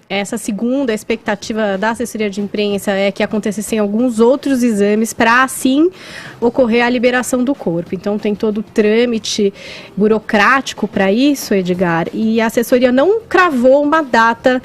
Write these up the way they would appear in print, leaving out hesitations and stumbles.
Essa segunda expectativa da assessoria de imprensa é que acontecessem alguns outros exames para, assim, ocorrer a liberação do corpo. Então, tem todo o trâmite burocrático para isso, Edgar, e a assessoria não cravou uma data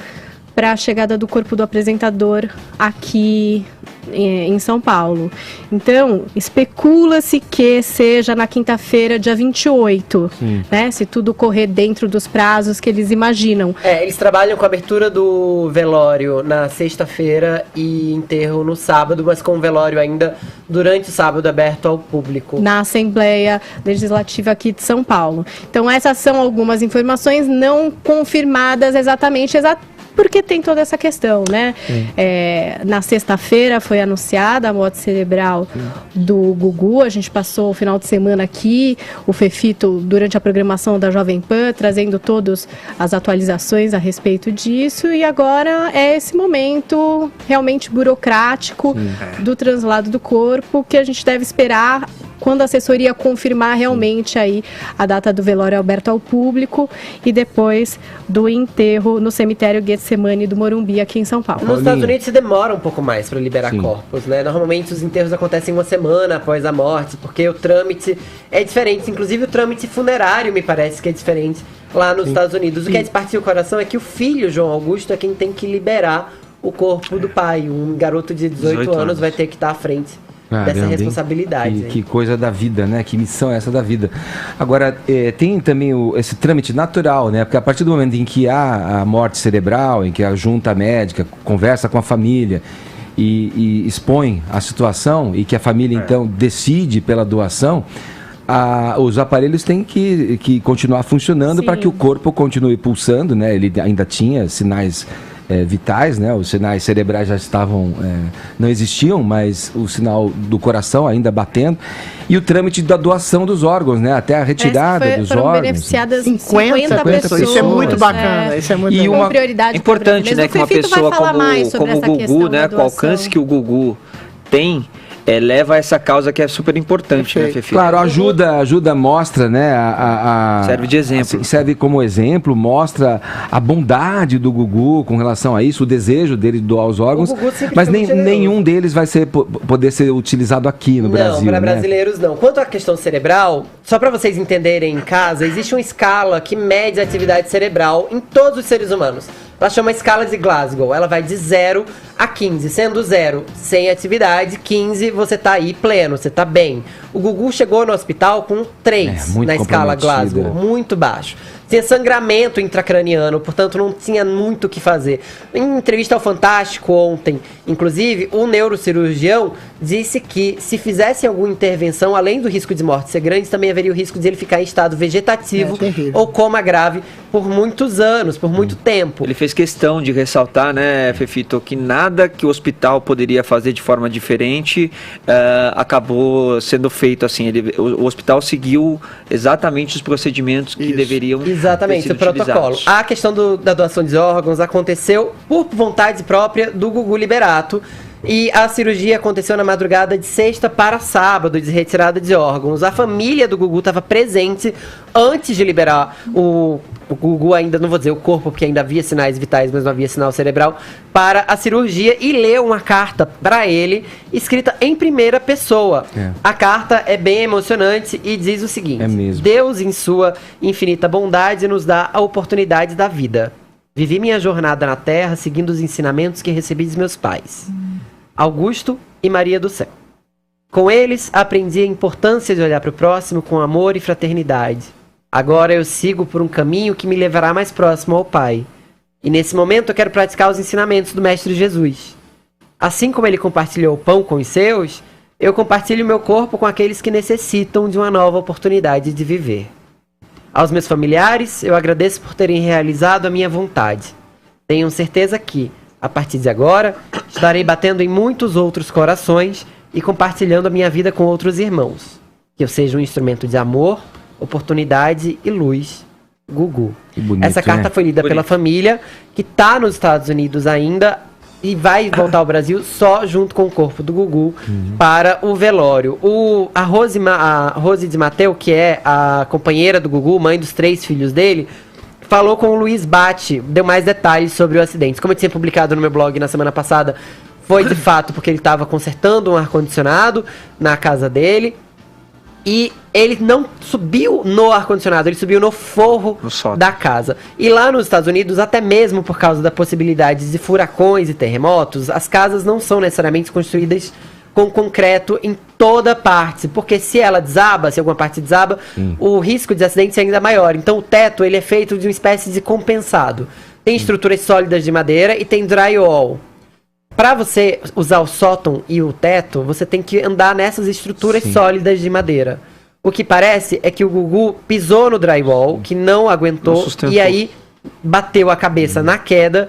para a chegada do corpo do apresentador aqui em São Paulo. Então, especula-se que seja na quinta-feira, dia 28, né? Se tudo correr dentro dos prazos que eles imaginam. Eles trabalham com a abertura do velório na sexta-feira e enterro no sábado, mas com o velório ainda durante o sábado aberto ao público. Na Assembleia Legislativa aqui de São Paulo. Então, essas são algumas informações não confirmadas exatamente porque tem toda essa questão, né? Na sexta-feira foi anunciada a morte cerebral do Gugu. A gente passou o final de semana aqui, o Fefito, durante a programação da Jovem Pan, trazendo todas as atualizações a respeito disso. E agora é esse momento realmente burocrático do translado do corpo que a gente deve esperar quando a assessoria confirmar realmente aí a data do velório aberto ao público e depois do enterro no cemitério Getsemane do Morumbi aqui em São Paulo. Nos Estados Unidos se demora um pouco mais para liberar corpos, né? Normalmente os enterros acontecem uma semana após a morte, porque o trâmite é diferente. Inclusive o trâmite funerário me parece que é diferente lá nos Estados Unidos. O que é de partir o coração é que o filho, João Augusto, é quem tem que liberar o corpo do pai. Um garoto de 18 anos vai ter que estar à frente dessa responsabilidade. Que coisa da vida, né? Que missão é essa da vida? Agora, tem também esse trâmite natural, né? Porque a partir do momento em que há a morte cerebral, em que a junta médica conversa com a família e expõe a situação e que a família, então, decide pela doação, os aparelhos têm que continuar funcionando para que o corpo continue pulsando, né? Ele ainda tinha sinais vitais, né? Os sinais cerebrais já estavam, não existiam, mas o sinal do coração ainda batendo, e o trâmite da doação dos órgãos, né? Até a retirada dos órgãos. Beneficiadas 50 pessoas. Isso é muito bacana. Isso é muito e uma prioridade importante, né? Que uma pessoa como o Gugu, né? Com o alcance que o Gugu tem, leva a essa causa que é super importante, né, Fefi? Claro, ajuda, mostra, né? Serve de exemplo. Assim, serve como exemplo, mostra a bondade do Gugu com relação a isso, o desejo dele de doar os órgãos, mas nenhum deles vai poder ser utilizado aqui no Brasil. Não, para brasileiros não. Quanto à questão cerebral, só para vocês entenderem em casa, existe uma escala que mede a atividade cerebral em todos os seres humanos. Ela chama escala de Glasgow. Ela vai de 0 a 15, sendo 0 sem atividade, 15 você tá aí pleno, você tá bem. O Gugu chegou no hospital com 3 na escala Glasgow, muito baixo. Tinha sangramento intracraniano, portanto não tinha muito o que fazer. Em entrevista ao Fantástico ontem, inclusive, o neurocirurgião disse que se fizesse alguma intervenção, além do risco de morte ser grande, também haveria o risco de ele ficar em estado vegetativo ou coma grave por muitos anos, por muito tempo. Ele fez questão de ressaltar, né, Fefito, que nada que o hospital poderia fazer de forma diferente acabou sendo feito assim. O hospital seguiu exatamente os procedimentos que deveriam Exatamente, o protocolo. A questão da doação de órgãos aconteceu por vontade própria do Gugu Liberato. E a cirurgia aconteceu na madrugada de sexta para sábado, de retirada de órgãos. A família do Gugu estava presente antes de liberar o Gugu, ainda não vou dizer o corpo, porque ainda havia sinais vitais, mas não havia sinal cerebral, para a cirurgia, e leu uma carta para ele, escrita em primeira pessoa. A carta é bem emocionante e diz o seguinte: Deus, em sua infinita bondade, nos dá a oportunidade da vida. Vivi minha jornada na Terra seguindo os ensinamentos que recebi dos meus pais, Augusto e Maria do Céu. Com eles, aprendi a importância de olhar para o próximo com amor e fraternidade. Agora eu sigo por um caminho que me levará mais próximo ao Pai. E nesse momento eu quero praticar os ensinamentos do Mestre Jesus. Assim como ele compartilhou o pão com os seus, eu compartilho meu corpo com aqueles que necessitam de uma nova oportunidade de viver. Aos meus familiares, eu agradeço por terem realizado a minha vontade. Tenham certeza que, a partir de agora, estarei batendo em muitos outros corações e compartilhando a minha vida com outros irmãos. Que eu seja um instrumento de amor, oportunidade e luz. Gugu. Bonito, essa carta foi lida pela família, que está nos Estados Unidos ainda e vai voltar ao Brasil só junto com o corpo do Gugu para o velório. A Rose de Mateu, que é a companheira do Gugu, mãe dos 3 filhos dele, falou com o Luiz Bate, deu mais detalhes sobre o acidente. Como eu tinha publicado no meu blog na semana passada, foi de fato porque ele estava consertando um ar-condicionado na casa dele. E ele não subiu no ar-condicionado, ele subiu no forro da casa. E lá nos Estados Unidos, até mesmo por causa da possibilidade de furacões e terremotos, as casas não são necessariamente construídas com concreto em toda parte. Porque se ela desaba, se alguma parte desaba, o risco de acidente é ainda maior. Então o teto ele é feito de uma espécie de compensado. Tem estruturas sólidas de madeira e tem drywall. Para você usar o sótão e o teto, você tem que andar nessas estruturas sólidas de madeira. O que parece é que o Gugu pisou no drywall, que não aguentou, e aí bateu a cabeça na queda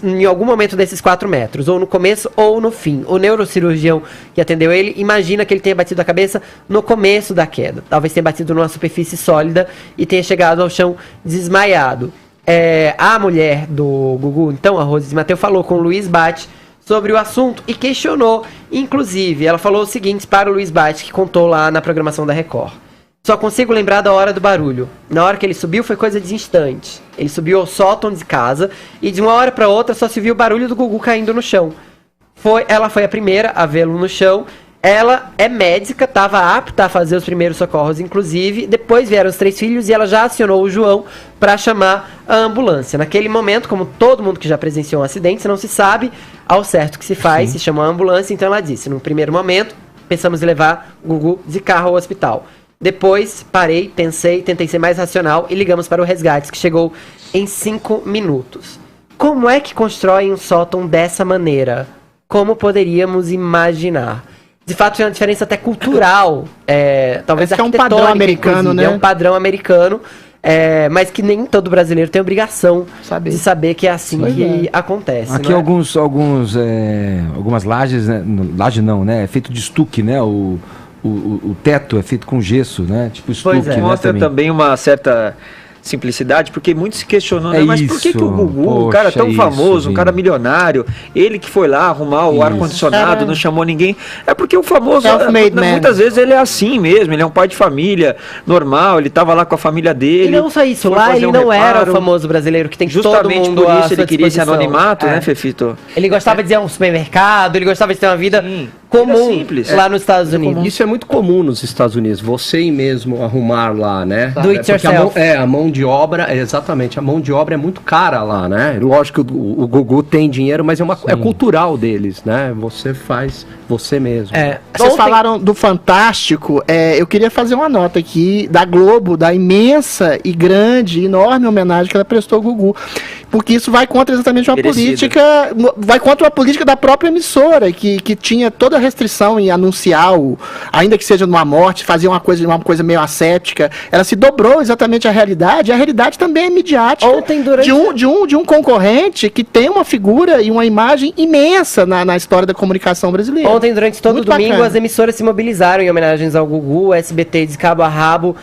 em algum momento desses 4 metros, ou no começo ou no fim. O neurocirurgião que atendeu ele imagina que ele tenha batido a cabeça no começo da queda. Talvez tenha batido numa superfície sólida e tenha chegado ao chão desmaiado. A mulher do Gugu, então, a Rose Mateu, falou com o Luiz Bate sobre o assunto e questionou. Inclusive, ela falou o seguinte para o Luiz Bate, que contou lá na programação da Record. Só consigo lembrar da hora do barulho. Na hora que ele subiu foi coisa de instante. Ele subiu ao sótão de casa e de uma hora para outra só se viu o barulho do Gugu caindo no chão. Ela foi a primeira a vê-lo no chão. Ela é médica, estava apta a fazer os primeiros socorros, inclusive. Depois vieram os 3 filhos e ela já acionou o João para chamar a ambulância. Naquele momento, como todo mundo que já presenciou um acidente, não se sabe ao certo o que se faz, se chama a ambulância. Então ela disse, no primeiro momento, pensamos em levar o Gugu de carro ao hospital. Depois, parei, pensei, tentei ser mais racional e ligamos para o resgate, que chegou em 5 minutos. Como é que constroem um sótão dessa maneira? Como poderíamos imaginar? De fato, tem uma diferença até cultural, talvez é um padrão americano, né? É um padrão americano, mas que nem todo brasileiro tem obrigação de saber que é assim que acontece. Aqui algumas lajes, né? Laje não, né? É feito de estuque, né? O teto é feito com gesso, né? Tipo estuque, né? Mostra também uma certa simplicidade, porque muitos se questionam, né? Mas por que o Gugu, um cara tão famoso, um cara milionário, ele que foi lá arrumar o ar-condicionado, não chamou ninguém, é porque o famoso, muitas vezes ele é assim mesmo, ele é um pai de família normal, ele tava lá com a família dele. E não só isso, lá ele não era o famoso brasileiro que tem justamente todo mundo por isso ele queria esse anonimato, né, Fefito? Ele gostava de ir a um supermercado, ele gostava de ter uma vida comum simples, lá nos Estados Unidos. Isso é muito comum nos Estados Unidos, você mesmo arrumar lá, né? Do it yourself. A mão de obra, exatamente, a mão de obra é muito cara lá, né? Lógico que o Gugu tem dinheiro, mas é cultural deles, né? Você faz você mesmo. Vocês falaram do Fantástico, eu queria fazer uma nota aqui da Globo, da imensa e grande, enorme homenagem que ela prestou ao Gugu, porque isso vai contra exatamente uma política, vai contra a política da própria emissora, que tinha toda a restrição em anunciar, ainda que seja numa morte, fazer uma coisa meio ascética. Ela se dobrou exatamente à realidade, e a realidade também é midiática. Ontem, de um concorrente que tem uma figura e uma imagem imensa na história da comunicação brasileira. Ontem, durante todo o domingo, as emissoras se mobilizaram em homenagens ao Gugu. O SBT, de cabo a rabo,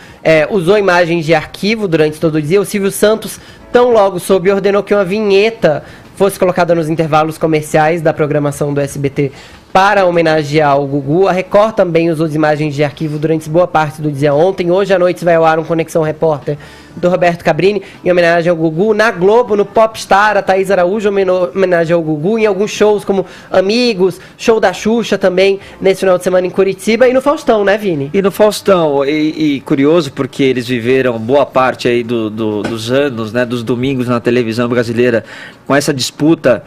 usou imagens de arquivo durante todo o dia. O Silvio Santos, tão logo soube, ordenou que uma vinheta fosse colocada nos intervalos comerciais da programação do SBT para homenagear o Gugu. A Record também usou as imagens de arquivo durante boa parte do dia ontem. Hoje à noite vai ao ar um Conexão Repórter do Roberto Cabrini, em homenagem ao Gugu. Na Globo, no Popstar, a Thaís Araújo homenageou o Gugu em alguns shows, como Amigos, show da Xuxa também, nesse final de semana em Curitiba, e no Faustão, né, Vini? E no Faustão, e curioso, porque eles viveram boa parte aí dos anos, né, dos domingos na televisão brasileira, com essa disputa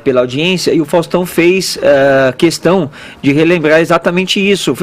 pela audiência, e o Faustão fez questão de relembrar exatamente isso,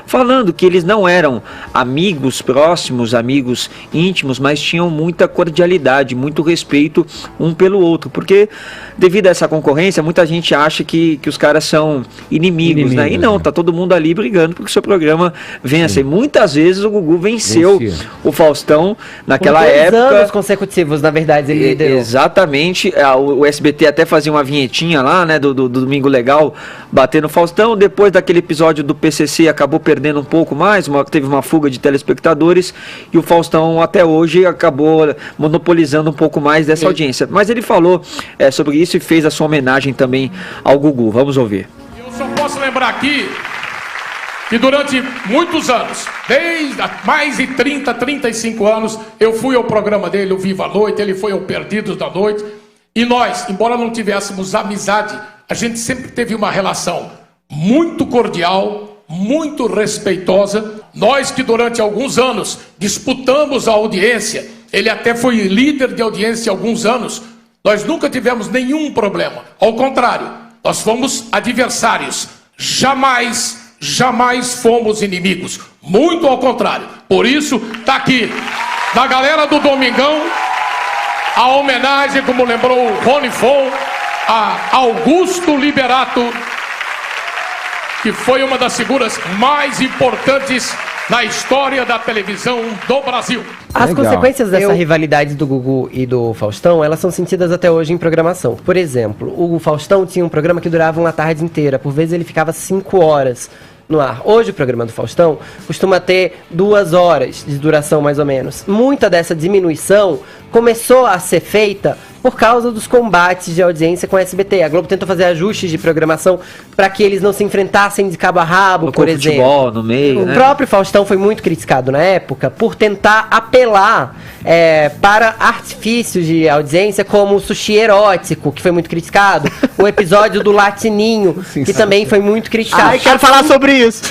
falando que eles não eram amigos próximos, amigos íntimos, mas tinham muita cordialidade, muito respeito um pelo outro, porque devido a essa concorrência, muita gente acha que os caras são inimigos, né? E não, tá todo mundo ali brigando porque o seu programa vença. E muitas vezes o Gugu venceu o Faustão naquela época. 2 anos consecutivos, na verdade, ele liderou. Exatamente, o SBT até fazia uma vinhetinha lá, né, do Domingo Legal, batendo no Faustão. Depois daquele episódio do PCC acabou perdendo um pouco mais, teve uma fuga de telespectadores, e o Faustão até hoje acabou monopolizando um pouco mais dessa audiência. Mas ele falou sobre isso e fez a sua homenagem também ao Gugu. Vamos ouvir. Eu só posso lembrar aqui que durante muitos anos, desde mais de 30, 35 anos, eu fui ao programa dele, o Viva a Noite, ele foi ao Perdidos da Noite, e nós, embora não tivéssemos amizade, a gente sempre teve uma relação muito cordial, muito respeitosa. Nós que durante alguns anos disputamos a audiência, ele até foi líder de audiência há alguns anos, nós nunca tivemos nenhum problema. Ao contrário, nós fomos adversários, jamais fomos inimigos, muito ao contrário. Por isso, tá aqui, da galera do Domingão, a homenagem, como lembrou o Rony Fon, a Augusto Liberato, que foi uma das figuras mais importantes na história da televisão do Brasil. As consequências dessa rivalidade do Gugu e do Faustão, elas são sentidas até hoje em programação. Por exemplo, o Faustão tinha um programa que durava uma tarde inteira, por vezes ele ficava 5 horas no ar. Hoje o programa do Faustão costuma ter 2 horas de duração, mais ou menos. Muita dessa diminuição começou a ser feita por causa dos combates de audiência com a SBT. A Globo tentou fazer ajustes de programação para que eles não se enfrentassem de cabo a rabo, por exemplo. Futebol no meio, O próprio Faustão foi muito criticado na época por tentar apelar para artifícios de audiência como o sushi erótico, que foi muito criticado. O episódio do Latininho, que também foi muito criticado. Ai, quero falar sobre isso.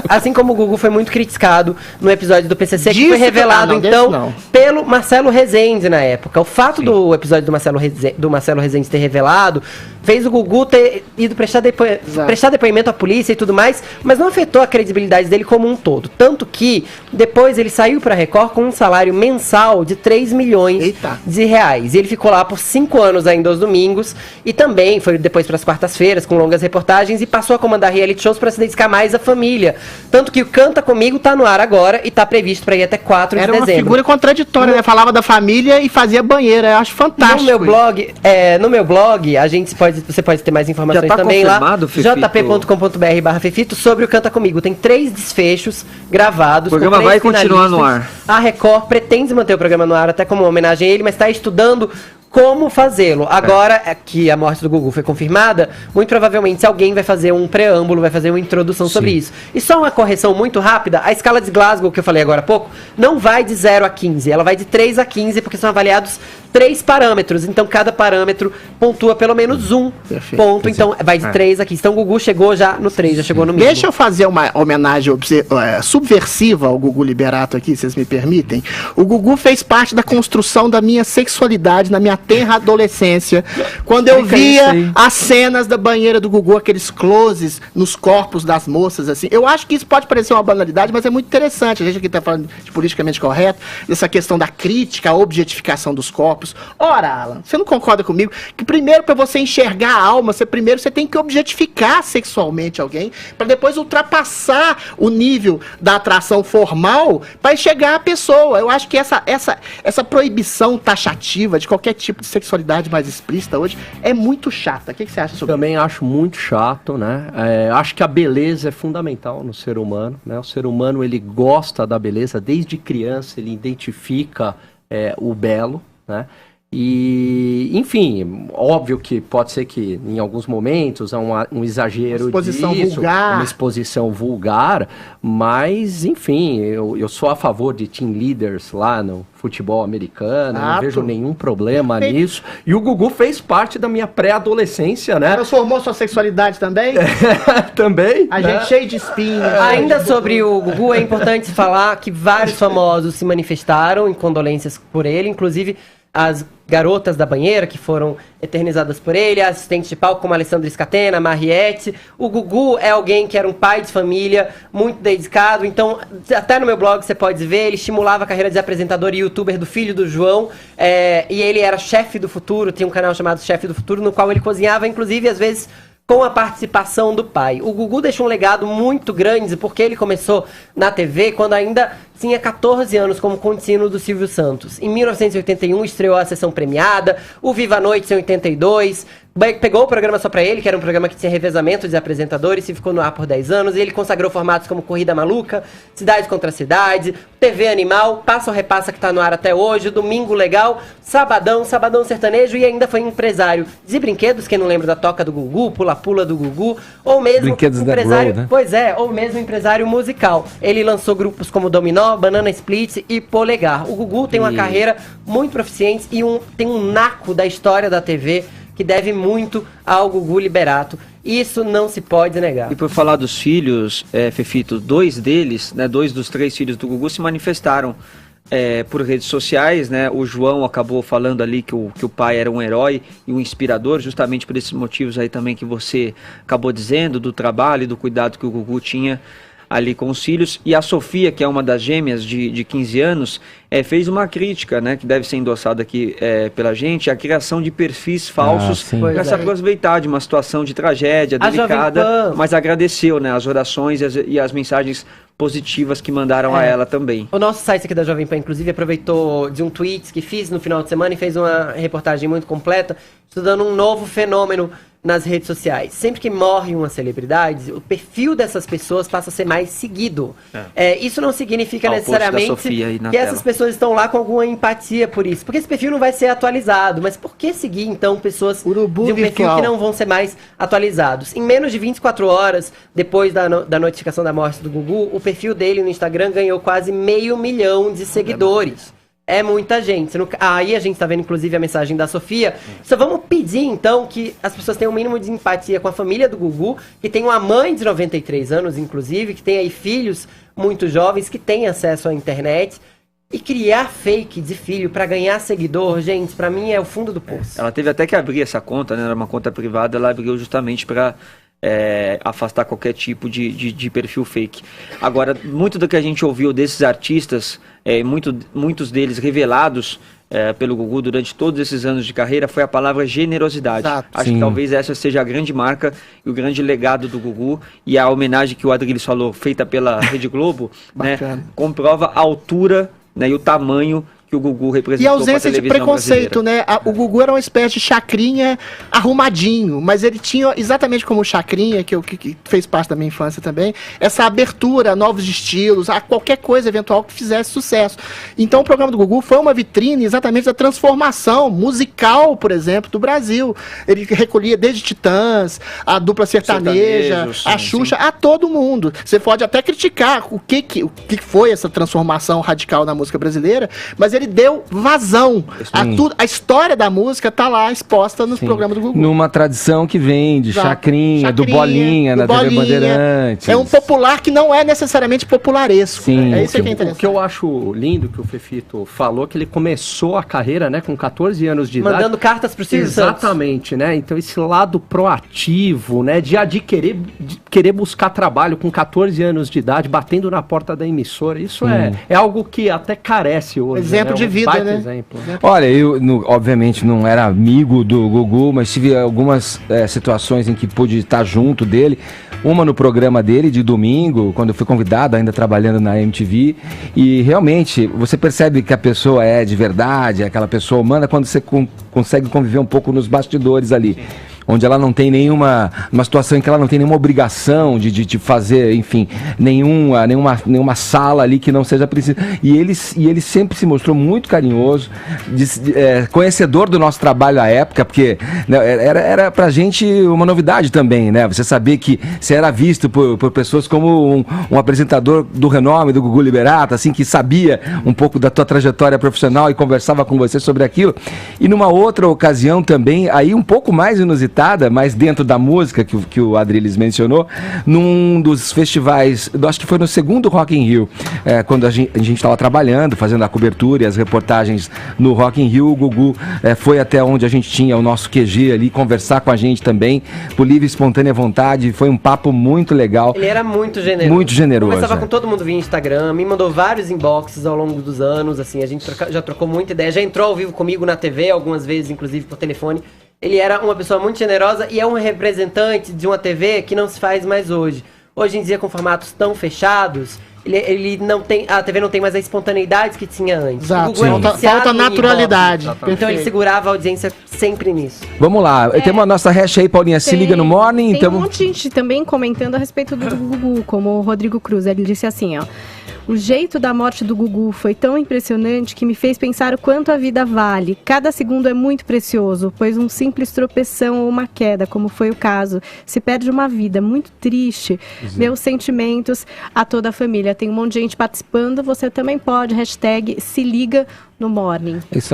Assim como o Gugu foi muito criticado no episódio do PCC, que foi revelado, pelo Marcelo Rezende na época. O fato do episódio do Marcelo Rezende ter revelado fez o Gugu ter ido prestar depoimento à polícia e tudo mais, mas não afetou a credibilidade dele como um todo. Tanto que depois ele saiu pra Record com um salário mensal de 3 milhões de reais. E ele ficou lá por 5 anos ainda aos domingos, e também foi depois pras quartas-feiras com longas reportagens e passou a comandar reality shows pra se dedicar mais à família. Tanto que o Canta Comigo tá no ar agora e tá previsto pra ir até 4 de dezembro. Era uma figura contraditória, né? Falava da família e fazia banheira. Eu acho fantástico. No meu blog, você pode ter mais informações também lá. jp.com.br/Fefito sobre o Canta Comigo. Tem 3 desfechos gravados. O programa vai continuar no ar. A Record pretende manter o programa no ar até como uma homenagem a ele, mas está estudando como fazê-lo. Agora que a morte do Gugu foi confirmada, muito provavelmente alguém vai fazer um preâmbulo, vai fazer uma introdução sobre isso. E só uma correção muito rápida, a escala de Glasgow, que eu falei agora há pouco, não vai de 0 a 15, ela vai de 3 a 15, porque são avaliados 3 parâmetros, então cada parâmetro pontua pelo menos um ponto, então vai de 3 a 15. Então o Gugu chegou já no 3, já chegou no mínimo. Deixa eu fazer uma homenagem subversiva ao Gugu Liberato aqui, se vocês me permitem. O Gugu fez parte da construção da minha sexualidade na minha tenra adolescência, quando eu via as cenas da banheira do Gugu, aqueles closes nos corpos das moças, assim. Eu acho que isso pode parecer uma banalidade, mas é muito interessante. A gente aqui está falando de politicamente correto, dessa questão da crítica, a objetificação dos corpos. Ora, Alan, você não concorda comigo que primeiro, para você enxergar a alma, você tem que objetificar sexualmente alguém, para depois ultrapassar o nível da atração formal para chegar à pessoa. Eu acho que essa proibição taxativa de qualquer tipo de sexualidade mais explícita hoje é muito chata. O que você acha sobre isso? Também acho muito chato, né? Acho que a beleza é fundamental no ser humano, né? O ser humano, ele gosta da beleza, desde criança ele identifica o belo, né? E, enfim, óbvio que pode ser que em alguns momentos há um exagero uma exposição vulgar, mas, enfim, eu sou a favor de team leaders lá no futebol americano, não vejo nenhum problema nisso. E o Gugu fez parte da minha pré-adolescência, né? Transformou sua sexualidade também? Também. A gente cheio de espinhos. Ainda sobre o Gugu, é importante falar que vários famosos se manifestaram em condolências por ele, inclusive as garotas da banheira, que foram eternizadas por ele, assistentes de palco como a Alessandra Scatena, a Mariette. O Gugu é alguém que era um pai de família, muito dedicado, então até no meu blog você pode ver, ele estimulava a carreira de apresentador e youtuber do filho do João, e ele era chefe do futuro, tinha um canal chamado Chefe do Futuro, no qual ele cozinhava, inclusive, às vezes, com a participação do pai. O Gugu deixou um legado muito grande, porque ele começou na TV quando ainda tinha 14 anos como contínuo do Silvio Santos. Em 1981 estreou a Sessão Premiada, o Viva a Noite em 82, pegou o programa só pra ele, que era um programa que tinha revezamento de apresentadores, e ficou no ar por 10 anos, e ele consagrou formatos como Corrida Maluca, Cidade contra Cidade, TV Animal, Passa ou Repassa, que tá no ar até hoje, Domingo Legal, Sabadão Sertanejo, e ainda foi empresário de brinquedos, quem não lembra da Toca do Gugu, Pula-Pula do Gugu, ou mesmo Brinquedos empresário, da Grow, né? Pois é, ou mesmo empresário musical. Ele lançou grupos como Dominó, Banana Split e Polegar. O Gugu tem uma carreira muito proficiente e tem um naco da história da TV que deve muito ao Gugu Liberato. Isso não se pode negar. E por falar dos filhos, Fefito, 2 deles, né, 2 dos 3 filhos do Gugu se manifestaram por redes sociais, né? O João acabou falando ali que o pai era um herói e um inspirador, justamente por esses motivos aí também que você acabou dizendo, do trabalho e do cuidado que o Gugu tinha ali com os filhos. E a Sofia, que é uma das gêmeas de 15 anos, fez uma crítica, né, que deve ser endossada aqui pela gente, a criação de perfis falsos para se aproveitar de uma situação de tragédia delicada, mas agradeceu, né, as orações e as mensagens positivas que mandaram a ela também. O nosso site aqui da Jovem Pan, inclusive, aproveitou de um tweet que fiz no final de semana e fez uma reportagem muito completa, estudando um novo fenômeno nas redes sociais. Sempre que morre uma celebridade, o perfil dessas pessoas passa a ser mais seguido. Isso não significa necessariamente que essas pessoas estão lá com alguma empatia por isso. Porque esse perfil não vai ser atualizado. Mas por que seguir, então, pessoas de um perfil que não vão ser mais atualizados? Em menos de 24 horas, depois da notificação da morte do Gugu, o perfil dele no Instagram ganhou quase 500 mil de seguidores. É muita gente. Aí a gente tá vendo, inclusive, a mensagem da Sofia. Só vamos pedir, então, que as pessoas tenham o mínimo de empatia com a família do Gugu, que tem uma mãe de 93 anos, inclusive, que tem aí filhos muito jovens, que tem acesso à internet. E criar fake de filho pra ganhar seguidor, gente, pra mim é o fundo do poço. Ela teve até que abrir essa conta, né? Era uma conta privada, ela abriu justamente pra afastar qualquer tipo de perfil fake. Agora, muito do que a gente ouviu desses artistas, muitos deles revelados pelo Gugu durante todos esses anos de carreira, foi a palavra generosidade. Exato. Acho que talvez essa seja a grande marca e o grande legado do Gugu, e a homenagem que o Adriles falou, feita pela Rede Globo, né, comprova a altura, né, e o tamanho que o Gugu representou. E a ausência de preconceito, brasileira, né? O Gugu era uma espécie de chacrinha arrumadinho, mas ele tinha, exatamente como o Chacrinha, que fez parte da minha infância também, essa abertura a novos estilos, a qualquer coisa eventual que fizesse sucesso. Então o programa do Gugu foi uma vitrine exatamente da transformação musical, por exemplo, do Brasil. Ele recolhia desde Titãs, a dupla sertaneja, a Xuxa, a todo mundo. Você pode até criticar o que foi essa transformação radical na música brasileira, mas ele deu vazão a tudo. A história da música tá lá exposta nos programas do Gugu. Numa tradição que vem de Chacrinha, do Bolinha, na TV Bandeirantes. É um popular que não é necessariamente popularesco. Sim. É isso que é interessante. O que eu acho lindo que o Fefito falou, que ele começou a carreira, né, com 14 anos de idade. Mandando cartas pro Silvio Santos. Exatamente, né? Então esse lado proativo, né, de querer buscar trabalho com 14 anos de idade, batendo na porta da emissora, isso é algo que até carece hoje. Exemplo de vida, né? Exemplo, né? Olha, eu obviamente não era amigo do Gugu, mas tive algumas situações em que pude estar junto dele. Uma no programa dele de domingo, quando eu fui convidado, ainda trabalhando na MTV. E realmente, você percebe que a pessoa é de verdade, é aquela pessoa humana, quando você consegue conviver um pouco nos bastidores ali. Onde ela não tem uma situação em que ela não tem nenhuma obrigação de fazer, enfim, nenhuma sala ali que não seja preciso. E ele sempre se mostrou muito carinhoso, conhecedor do nosso trabalho à época, porque, né, era pra gente uma novidade também, né? Você sabia que você era visto por pessoas como um apresentador do renome do Gugu Liberato, assim, que sabia um pouco da tua trajetória profissional e conversava com você sobre aquilo. E numa outra ocasião também, aí um pouco mais inusitada, mas dentro da música que o Adriles mencionou, num dos festivais, acho que foi no segundo Rock in Rio, quando a gente estava trabalhando, fazendo a cobertura e as reportagens no Rock in Rio, o Gugu foi até onde a gente tinha o nosso QG ali, conversar com a gente também, por livre e espontânea vontade, foi um papo muito legal. Ele era muito generoso. Muito generoso. Conversava com todo mundo via Instagram, me mandou vários inboxes ao longo dos anos, assim, a gente já trocou muita ideia, já entrou ao vivo comigo na TV, algumas vezes, inclusive por telefone. Ele era uma pessoa muito generosa e é um representante de uma TV que não se faz mais hoje. Hoje em dia, com formatos tão fechados, ele não tem, a TV não tem mais a espontaneidade que tinha antes. Exato. O Gugu era viciado Falta em naturalidade. Ibope. Então ele segurava a audiência sempre nisso. Vamos lá, tem uma nossa hash aí, Paulinha, se liga no Morning. Tem Então... um monte de gente também comentando a respeito do Gugu, como o Rodrigo Cruz. Ele disse assim, ó: o jeito da morte do Gugu foi tão impressionante que me fez pensar o quanto a vida vale. Cada segundo é muito precioso, pois um simples tropeção ou uma queda, como foi o caso, se perde uma vida. Muito triste. Meus sentimentos a toda a família. Tem um monte de gente participando, você também pode. #se liga no Morning. Isso aí.